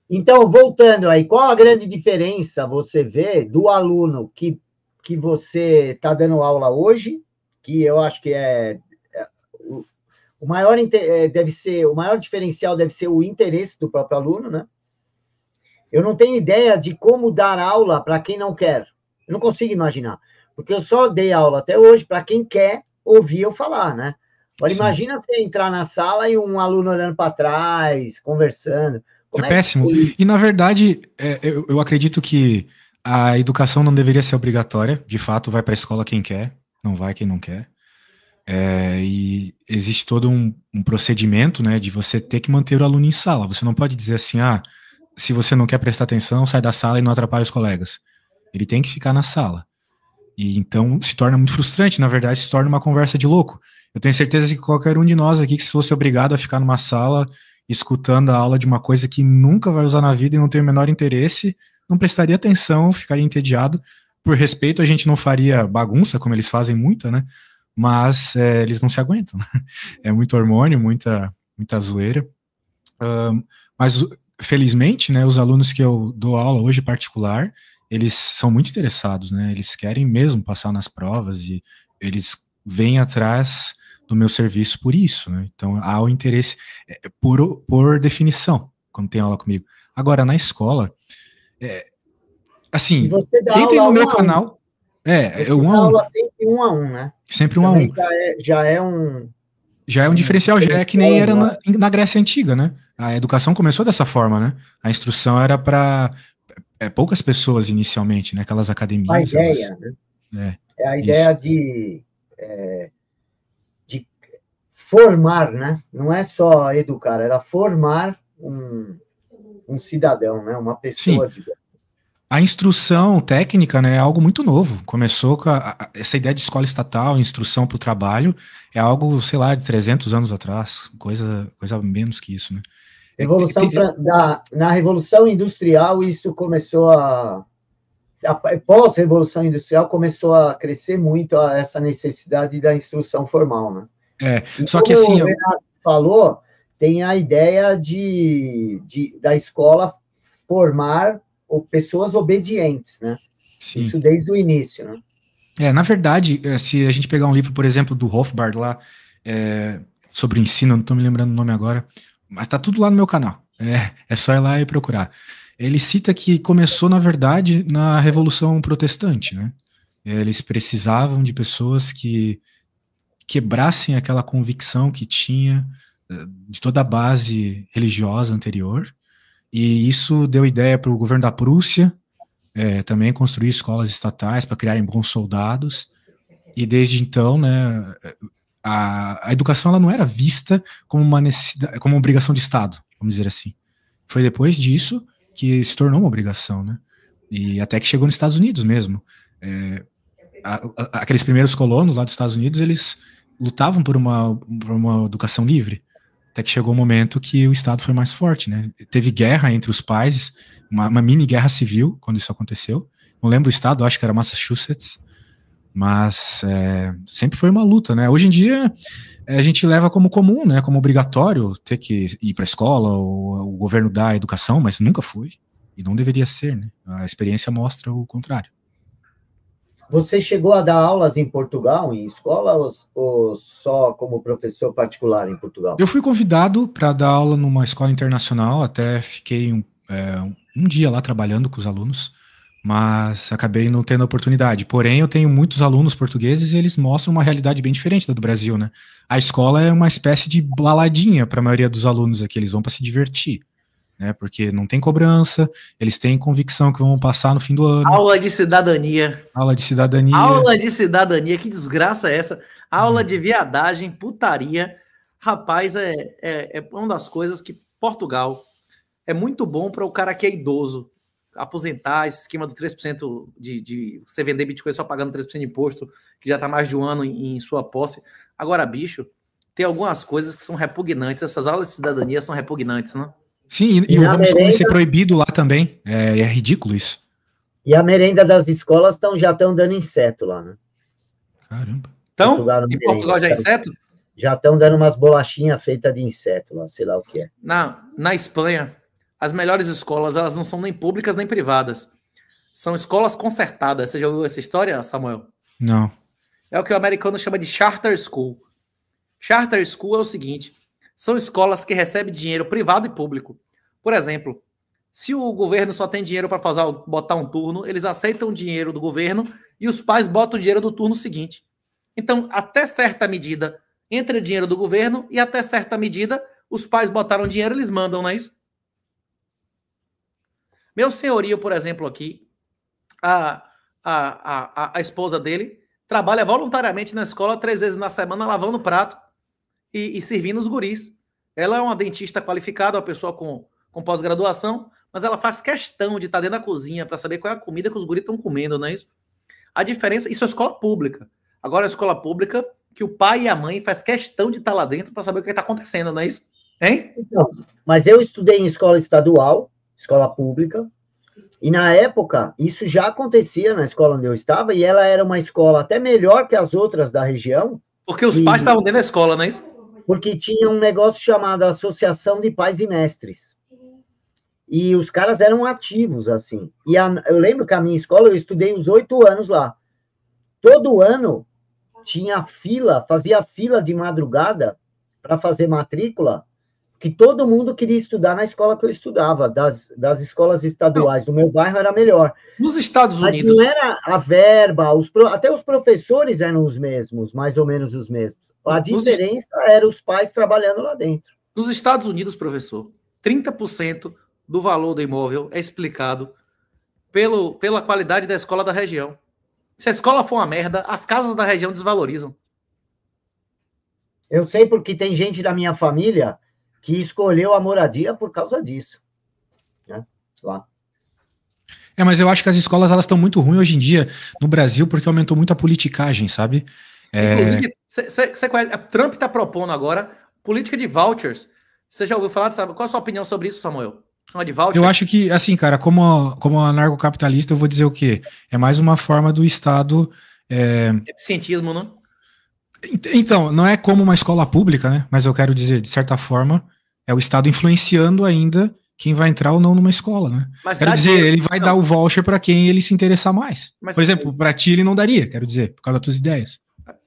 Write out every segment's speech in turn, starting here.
Então, voltando aí, qual a grande diferença você vê do aluno que você está dando aula hoje, que eu acho que o maior deve ser, o maior diferencial deve ser o interesse do próprio aluno, né? Eu não tenho ideia de como dar aula para quem não quer. Eu não consigo imaginar, porque eu só dei aula até hoje para quem quer ouvir eu falar, né? Agora, Sim. imagina você entrar na sala e um aluno olhando para trás, conversando. É Como é que péssimo. você... E, na verdade, eu acredito que a educação não deveria ser obrigatória. De fato, vai para a escola quem quer, não vai quem não quer. E existe todo um procedimento, né, de você ter que manter o aluno em sala. Você não pode dizer assim, se você não quer prestar atenção, sai da sala e não atrapalha os colegas. Ele tem que ficar na sala. E então se torna muito frustrante, na verdade, se torna uma conversa de louco. Eu tenho certeza que qualquer um de nós aqui, que se fosse obrigado a ficar numa sala escutando a aula de uma coisa que nunca vai usar na vida e não tem o menor interesse, não prestaria atenção, ficaria entediado. Por respeito, a gente não faria bagunça, como eles fazem muita, né? Mas eles não se aguentam. É muito hormônio, muita zoeira. Mas, felizmente, né, os alunos que eu dou aula hoje particular, eles são muito interessados, né? Eles querem mesmo passar nas provas e eles vêm atrás do meu serviço por isso, né? Então, há o interesse por definição, quando tem aula comigo. Agora, na escola, E assim, você dá entrem aula no meu um a um. canal, Você um dá a um, aula sempre um a um, né? sempre um a um. Também já é um, Já é um um diferencial, já é que nem diferencial era enorme. na Grécia Antiga, né? A educação começou dessa forma, né? A instrução era para poucas pessoas inicialmente, né? Aquelas A academias, elas. ideia, né? É, É a isso. ideia de formar, né? Não é só educar, era formar um cidadão, né? Uma Sim, pessoa de... a instrução técnica, né, é algo muito novo. Começou com essa ideia de escola estatal, instrução para o trabalho, é algo, sei lá, de 300 anos atrás, coisa menos que isso, né? É, Na Revolução Industrial, isso começou pós-Revolução Industrial, começou a crescer muito essa necessidade da instrução formal, né? E só que como assim, o Renato falou, tem a ideia da escola formar pessoas obedientes, né? sim. Isso desde o início, né? Na verdade, se a gente pegar um livro, por exemplo, do Rothbard lá, sobre o ensino, eu não estou me lembrando o nome agora, mas tá tudo lá no meu canal. É só ir lá e procurar. Ele cita que começou, na verdade, na Revolução Protestante, né? Eles precisavam de pessoas que quebrassem aquela convicção que tinha de toda a base religiosa anterior, e isso deu ideia para o governo da Prússia também construir escolas estatais para criarem bons soldados. E desde então, né, a educação ela não era vista como uma necessidade, como uma obrigação de Estado, vamos dizer assim. Foi depois disso que se tornou uma obrigação, né? E até que chegou nos Estados Unidos mesmo. Aqueles primeiros colonos lá dos Estados Unidos, eles lutavam por uma educação livre. Até que chegou o um momento que o Estado foi mais forte, né? Teve guerra entre os pais, uma mini guerra civil quando isso aconteceu. Não lembro o estado, acho que era Massachusetts. Mas sempre foi uma luta, né? Hoje em dia a gente leva como comum, né? Como obrigatório ter que ir para a escola, ou o governo dá a educação, mas nunca foi. E não deveria ser, né? A experiência mostra o contrário. Você chegou a dar aulas em Portugal, em escola, ou só como professor particular em Portugal? Eu fui convidado para dar aula numa escola internacional, até fiquei um dia lá trabalhando com os alunos, mas acabei não tendo a oportunidade. Porém, eu tenho muitos alunos portugueses e eles mostram uma realidade bem diferente da do Brasil, né? A escola é uma espécie de baladinha para a maioria dos alunos aqui, eles vão para se divertir, né? Porque não tem cobrança, eles têm convicção que vão passar no fim do ano. Aula de cidadania. Aula de cidadania. Aula de cidadania, que desgraça é essa? Aula de viadagem, putaria. Rapaz, é uma das coisas que Portugal é muito bom para o cara que é idoso. Aposentar, esse esquema do 3% de você vender Bitcoin só pagando 3% de imposto, que já está mais de um ano em sua posse. Agora, bicho, tem algumas coisas que são repugnantes. Essas aulas de cidadania são repugnantes, né? Sim, e o homeschooling ser proibido lá também. É ridículo isso. E a merenda das escolas já estão dando inseto lá, né? Caramba. Então, em Portugal já é inseto? Já estão dando umas bolachinhas feitas de inseto lá, sei lá o que é. Na Espanha, as melhores escolas, elas não são nem públicas nem privadas. São escolas concertadas. Você já ouviu essa história, Samuel? Não. É o que o americano chama de charter school. Charter school é o seguinte, são escolas que recebem dinheiro privado e público. Por exemplo, se o governo só tem dinheiro para botar um turno, eles aceitam o dinheiro do governo e os pais botam o dinheiro do turno seguinte. Então, até certa medida, entra dinheiro do governo e até certa medida, os pais botaram dinheiro, eles mandam, não é isso? Meu senhorio, por exemplo, aqui, a esposa dele trabalha voluntariamente na escola 3 vezes na semana, lavando prato e servindo os guris. Ela é uma dentista qualificada, uma pessoa com pós-graduação, mas ela faz questão de estar dentro da cozinha para saber qual é a comida que os guris estão comendo, não é isso? A diferença, isso é escola pública. Agora é escola pública que o pai e a mãe faz questão de estar lá dentro para saber o que está acontecendo, não é isso? Hein? Então, mas eu estudei em escola estadual, escola pública, e na época isso já acontecia na escola onde eu estava, e ela era uma escola até melhor que as outras da região. Porque os pais estavam dentro da escola, não é isso? Porque tinha um negócio chamado Associação de Pais e Mestres. E os caras eram ativos, assim. E eu lembro que a minha escola, eu estudei os 8 anos lá. Todo ano tinha fila, fazia fila de madrugada para fazer matrícula, que todo mundo queria estudar na escola que eu estudava, das escolas estaduais. No meu bairro era melhor. Nos Estados Unidos... Mas não era a verba, até os professores eram os mesmos, mais ou menos os mesmos. A diferença era os pais trabalhando lá dentro. Nos Estados Unidos, professor, 30% do valor do imóvel é explicado pela qualidade da escola da região. Se a escola for uma merda, as casas da região desvalorizam. Eu sei porque tem gente da minha família que escolheu a moradia por causa disso. Né? Lá. Mas eu acho que as escolas elas estão muito ruins hoje em dia no Brasil porque aumentou muito a politicagem, sabe? Inclusive, você conhece, Trump está propondo agora política de vouchers. Você já ouviu falar? Sabe? Qual a sua opinião sobre isso, Samuel? Chama de vouchers? Eu acho que, assim, cara, como anarcocapitalista, eu vou dizer o quê? É mais uma forma do Estado... Eficientismo, não? Então, não é como uma escola pública, né? Mas eu quero dizer, de certa forma, é o Estado influenciando ainda quem vai entrar ou não numa escola, né? Mas quero dizer, ele vai dar o voucher para quem ele se interessar mais. Por exemplo, para ti ele não daria, quero dizer, por causa das tuas ideias.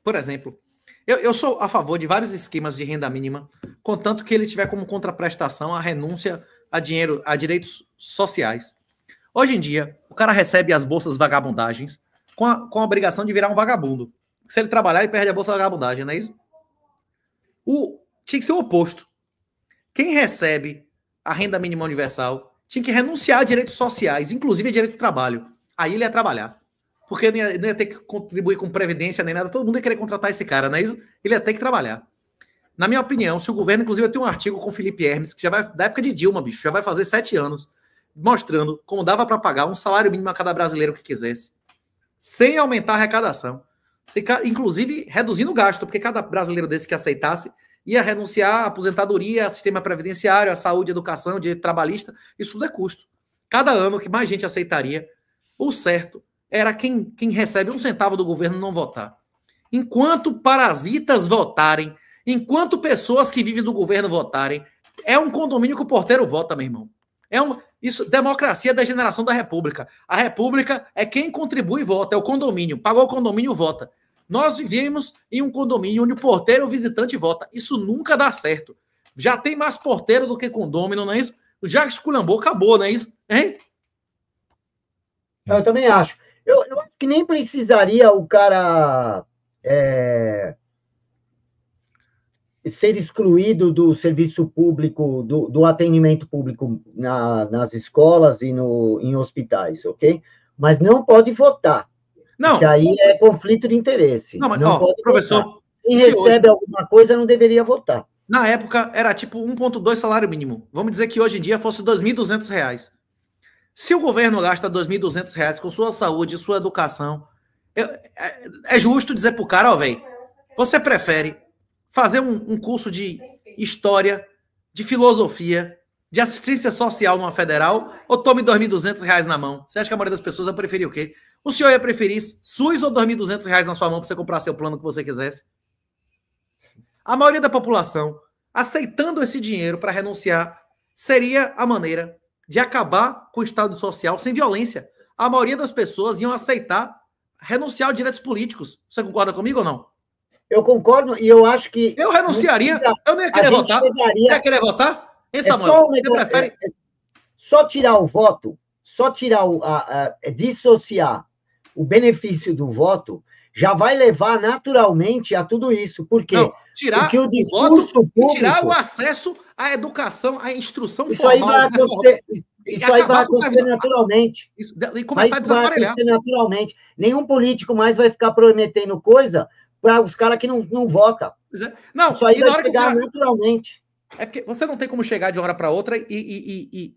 Por exemplo, eu sou a favor de vários esquemas de renda mínima, contanto que ele tiver como contraprestação a renúncia a dinheiro, a direitos sociais. Hoje em dia, o cara recebe as bolsas vagabundagens com a obrigação de virar um vagabundo. Se ele trabalhar, ele perde a bolsa vagabundagem, não é isso? Tinha que ser o oposto. Quem recebe a renda mínima universal tinha que renunciar a direitos sociais, inclusive a direito do trabalho. Aí ele ia trabalhar. Porque não ia ter que contribuir com previdência nem nada. Todo mundo ia querer contratar esse cara, não é isso? Ele ia ter que trabalhar. Na minha opinião, se o governo, inclusive, eu tenho um artigo com o Felipe Hermes, que já vai, da época de Dilma, bicho, já vai fazer 7 anos, mostrando como dava para pagar um salário mínimo a cada brasileiro que quisesse, sem aumentar a arrecadação. Inclusive, reduzindo o gasto, porque cada brasileiro desse que aceitasse ia renunciar à aposentadoria, ao sistema previdenciário, à saúde, à educação, direito trabalhista, isso tudo é custo. Cada ano que mais gente aceitaria, o certo era quem recebe 1 centavo do governo não votar. Enquanto parasitas votarem, enquanto pessoas que vivem do governo votarem, é um condomínio que o porteiro vota, meu irmão. Democracia da degeneração da República. A República é quem contribui e vota, é o condomínio. Pagou o condomínio, vota. Nós vivemos em um condomínio onde o porteiro e o visitante vota. Isso nunca dá certo. Já tem mais porteiro do que condômino, não é isso? Já esculhambou, acabou, não é isso? Hein? Eu também acho. Eu acho que nem precisaria o cara ser excluído do serviço público, do atendimento público nas escolas e em hospitais, ok? Mas não pode votar. Não. Porque aí é conflito de interesse. Não, mas, não pode professor, votar. Quem recebe alguma coisa não deveria votar. Na época, era tipo 1,2 salário mínimo. Vamos dizer que hoje em dia fosse R$ 2.200. Se o governo gasta R$ 2.200 com sua saúde e sua educação, é justo dizer pro cara, velho, você prefere fazer um curso de história, de filosofia, de assistência social numa federal, ou tome R$ 2.200 na mão? Você acha que a maioria das pessoas vai preferir o quê? O senhor ia preferir SUS ou R$ 2.200 na sua mão para você comprar seu plano que você quisesse? A maioria da população, aceitando esse dinheiro para renunciar, seria a maneira de acabar com o Estado social sem violência. A maioria das pessoas iam aceitar renunciar aos direitos políticos. Você concorda comigo ou não? Eu concordo e eu acho que... Eu renunciaria, eu não ia querer votar. Você ia querer votar? Hein, Samuel? Você prefere... Só tirar o voto, dissociar o benefício do voto, já vai levar naturalmente a tudo isso. Por quê? Não, tirar porque o discurso público... Tirar o acesso à educação, à instrução isso formal. Isso aí vai acontecer naturalmente. E começar a desaparelhar. Vai acontecer naturalmente. Nenhum político mais vai ficar prometendo coisa para os caras que não votam. Não, isso aí vai chegar naturalmente. É porque você não tem como chegar de uma hora para outra e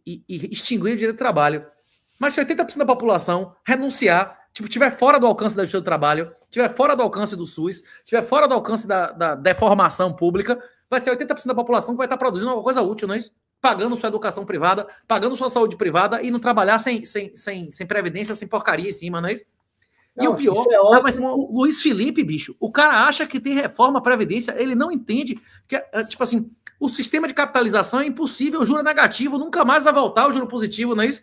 extinguir o direito do trabalho. Mas se 80% da população renunciar, tiver fora do alcance da Justiça do Trabalho, tiver fora do alcance do SUS, tiver fora do alcance da deformação pública, vai ser 80% da população que vai estar produzindo alguma coisa útil, não é isso? Pagando sua educação privada, pagando sua saúde privada e não trabalhar sem previdência, sem porcaria em cima, não é isso? Não, e o pior, mas o Luiz Felipe, bicho, o cara acha que tem reforma Previdência, ele não entende que, tipo assim, o sistema de capitalização é impossível, o juro é negativo, nunca mais vai voltar o juro positivo, não é isso?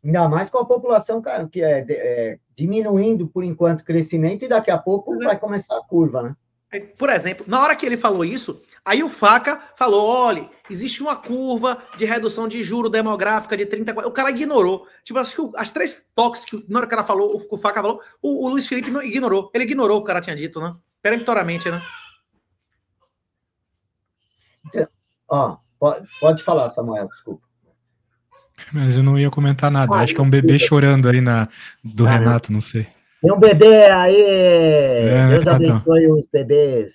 Ainda mais com a população, cara, que é diminuindo por enquanto o crescimento e daqui a pouco vai começar a curva, né? Por exemplo, na hora que ele falou isso, aí o Faca falou, olha, existe uma curva de redução de juro demográfica de 30... O cara ignorou. Tipo, acho que as 3 toques que na hora que o cara falou, o Faca falou, o Luiz Felipe não ignorou. Ele ignorou o que o cara tinha dito, né? Peremptoriamente, né? Ó, pode falar, Samuel, desculpa. Mas eu não ia comentar nada. Acho que é um bebê chorando aí do Renato, não sei. Tem um bebê aí. Deus abençoe os bebês.